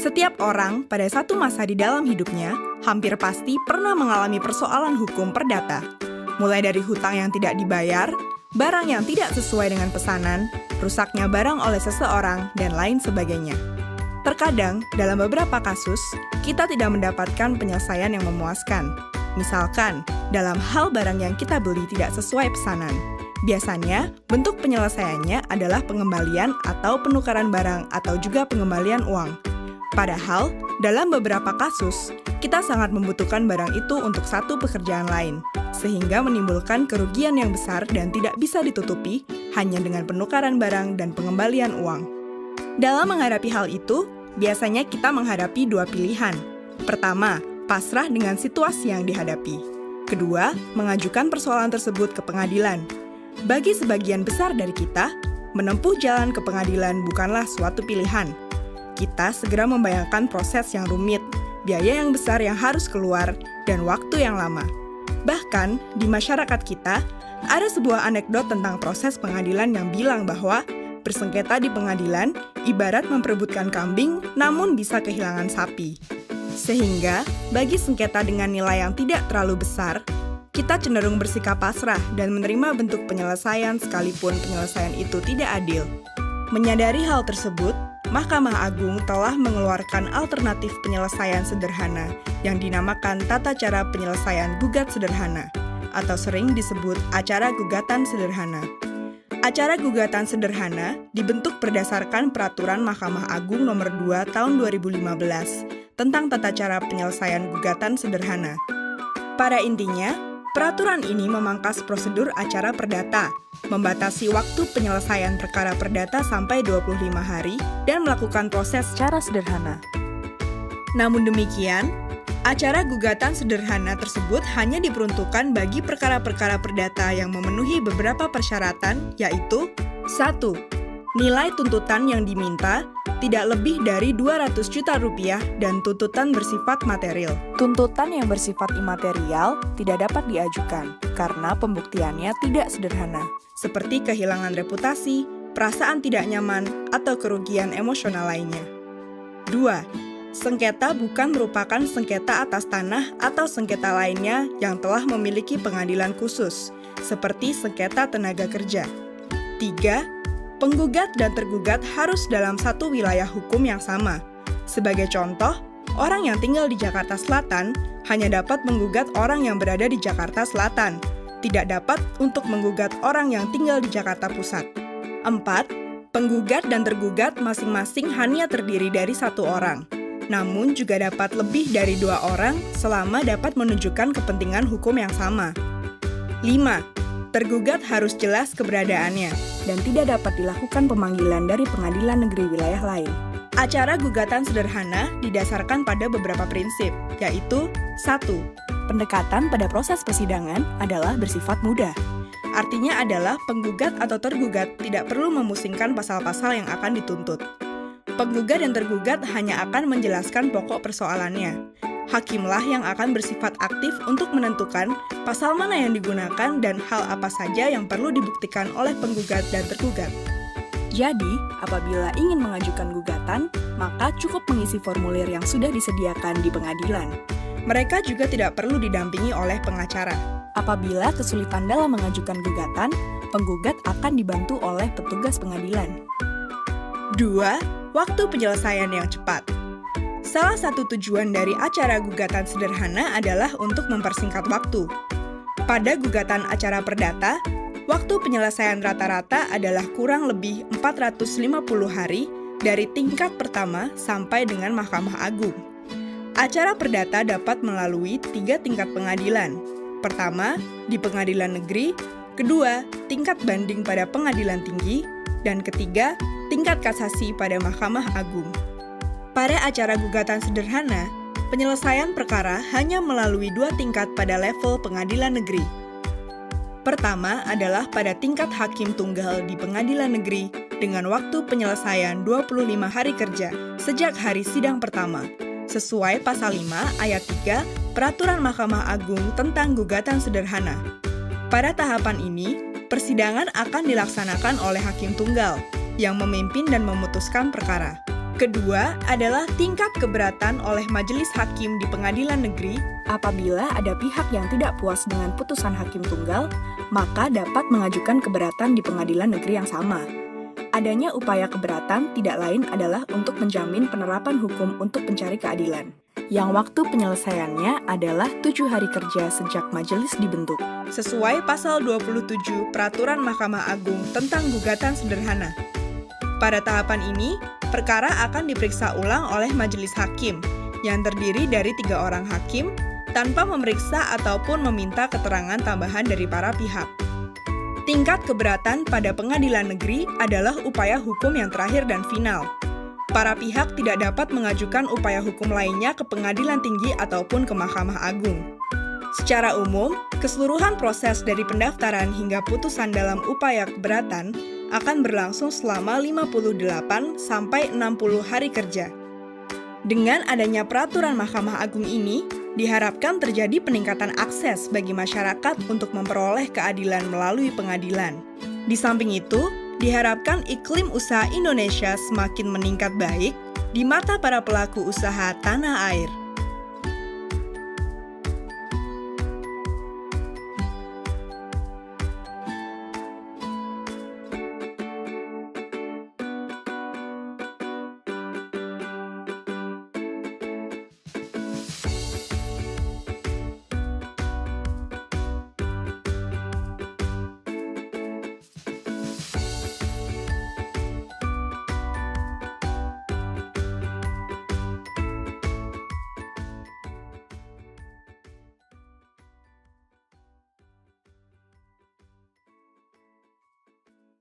Setiap orang pada satu masa di dalam hidupnya hampir pasti pernah mengalami persoalan hukum perdata. Mulai dari hutang yang tidak dibayar, barang yang tidak sesuai dengan pesanan, rusaknya barang oleh seseorang, dan lain sebagainya. Terkadang, dalam beberapa kasus, kita tidak mendapatkan penyelesaian yang memuaskan. Misalkan, dalam hal barang yang kita beli tidak sesuai pesanan. Biasanya, bentuk penyelesaiannya adalah pengembalian atau penukaran barang atau juga pengembalian uang. Padahal, dalam beberapa kasus, kita sangat membutuhkan barang itu untuk satu pekerjaan lain, sehingga menimbulkan kerugian yang besar dan tidak bisa ditutupi hanya dengan penukaran barang dan pengembalian uang. Dalam menghadapi hal itu, biasanya kita menghadapi dua pilihan. Pertama, pasrah dengan situasi yang dihadapi. Kedua, mengajukan persoalan tersebut ke pengadilan. Bagi sebagian besar dari kita, menempuh jalan ke pengadilan bukanlah suatu pilihan. Kita segera membayangkan proses yang rumit, biaya yang besar yang harus keluar, dan waktu yang lama. Bahkan, di masyarakat kita, ada sebuah anekdot tentang proses pengadilan yang bilang bahwa bersengketa di pengadilan ibarat memperebutkan kambing, namun bisa kehilangan sapi. Sehingga, bagi sengketa dengan nilai yang tidak terlalu besar, kita cenderung bersikap pasrah dan menerima bentuk penyelesaian sekalipun penyelesaian itu tidak adil. Menyadari hal tersebut, Mahkamah Agung telah mengeluarkan alternatif penyelesaian sederhana yang dinamakan Tata Cara Penyelesaian Gugat Sederhana, atau sering disebut Acara Gugatan Sederhana. Acara gugatan sederhana dibentuk berdasarkan Peraturan Mahkamah Agung Nomor 2 Tahun 2015 tentang Tata Cara Penyelesaian Gugatan Sederhana. Pada intinya, peraturan ini memangkas prosedur acara perdata, membatasi waktu penyelesaian perkara perdata sampai 25 hari, dan melakukan proses secara sederhana. Namun demikian, acara gugatan sederhana tersebut hanya diperuntukkan bagi perkara-perkara perdata yang memenuhi beberapa persyaratan, yaitu 1. Nilai tuntutan yang diminta tidak lebih dari 200 juta rupiah dan tuntutan bersifat material. Tuntutan yang bersifat imaterial tidak dapat diajukan karena pembuktiannya tidak sederhana, seperti kehilangan reputasi, perasaan tidak nyaman, atau kerugian emosional lainnya. 2. Sengketa bukan merupakan sengketa atas tanah atau sengketa lainnya yang telah memiliki pengadilan khusus, seperti sengketa tenaga kerja. 3. Penggugat dan tergugat harus dalam satu wilayah hukum yang sama. Sebagai contoh, orang yang tinggal di Jakarta Selatan hanya dapat menggugat orang yang berada di Jakarta Selatan, tidak dapat untuk menggugat orang yang tinggal di Jakarta Pusat. 4. Penggugat dan tergugat masing-masing hanya terdiri dari satu orang, namun juga dapat lebih dari 2 orang selama dapat menunjukkan kepentingan hukum yang sama. 5. Tergugat harus jelas keberadaannya dan tidak dapat dilakukan pemanggilan dari pengadilan negeri wilayah lain. Acara gugatan sederhana didasarkan pada beberapa prinsip, yaitu 1. Pendekatan pada proses persidangan adalah bersifat mudah. Artinya adalah penggugat atau tergugat tidak perlu memusingkan pasal-pasal yang akan dituntut. Penggugat dan tergugat hanya akan menjelaskan pokok persoalannya. Hakimlah yang akan bersifat aktif untuk menentukan pasal mana yang digunakan dan hal apa saja yang perlu dibuktikan oleh penggugat dan tergugat. Jadi, apabila ingin mengajukan gugatan, maka cukup mengisi formulir yang sudah disediakan di pengadilan. Mereka juga tidak perlu didampingi oleh pengacara. Apabila kesulitan dalam mengajukan gugatan, penggugat akan dibantu oleh petugas pengadilan. 2. Waktu penyelesaian yang cepat. Salah satu tujuan dari acara gugatan sederhana adalah untuk mempersingkat waktu. Pada gugatan acara perdata, waktu penyelesaian rata-rata adalah kurang lebih 450 hari dari tingkat pertama sampai dengan Mahkamah Agung. Acara perdata dapat melalui 3 tingkat pengadilan. Pertama, di pengadilan negeri, kedua, tingkat banding pada pengadilan tinggi, dan ketiga, tingkat kasasi pada Mahkamah Agung. Pada acara gugatan sederhana, penyelesaian perkara hanya melalui 2 tingkat pada level pengadilan negeri. Pertama adalah pada tingkat hakim tunggal di pengadilan negeri dengan waktu penyelesaian 25 hari kerja sejak hari sidang pertama, sesuai pasal 5 ayat 3 Peraturan Mahkamah Agung tentang gugatan sederhana. Pada tahapan ini, persidangan akan dilaksanakan oleh hakim tunggal yang memimpin dan memutuskan perkara. Kedua adalah tingkat keberatan oleh majelis hakim di pengadilan negeri. Apabila ada pihak yang tidak puas dengan putusan hakim tunggal, maka dapat mengajukan keberatan di pengadilan negeri yang sama. Adanya upaya keberatan tidak lain adalah untuk menjamin penerapan hukum untuk pencari keadilan, yang waktu penyelesaiannya adalah 7 hari kerja sejak majelis dibentuk. Sesuai pasal 27 Peraturan Mahkamah Agung tentang gugatan sederhana. Pada tahapan ini, perkara akan diperiksa ulang oleh majelis hakim, yang terdiri dari 3 orang hakim, tanpa memeriksa ataupun meminta keterangan tambahan dari para pihak. Tingkat keberatan pada pengadilan negeri adalah upaya hukum yang terakhir dan final. Para pihak tidak dapat mengajukan upaya hukum lainnya ke pengadilan tinggi ataupun ke Mahkamah Agung. Secara umum, keseluruhan proses dari pendaftaran hingga putusan dalam upaya keberatan akan berlangsung selama 58 sampai 60 hari kerja. Dengan adanya peraturan Mahkamah Agung ini, diharapkan terjadi peningkatan akses bagi masyarakat untuk memperoleh keadilan melalui pengadilan. Di samping itu, diharapkan iklim usaha Indonesia semakin meningkat baik di mata para pelaku usaha tanah air.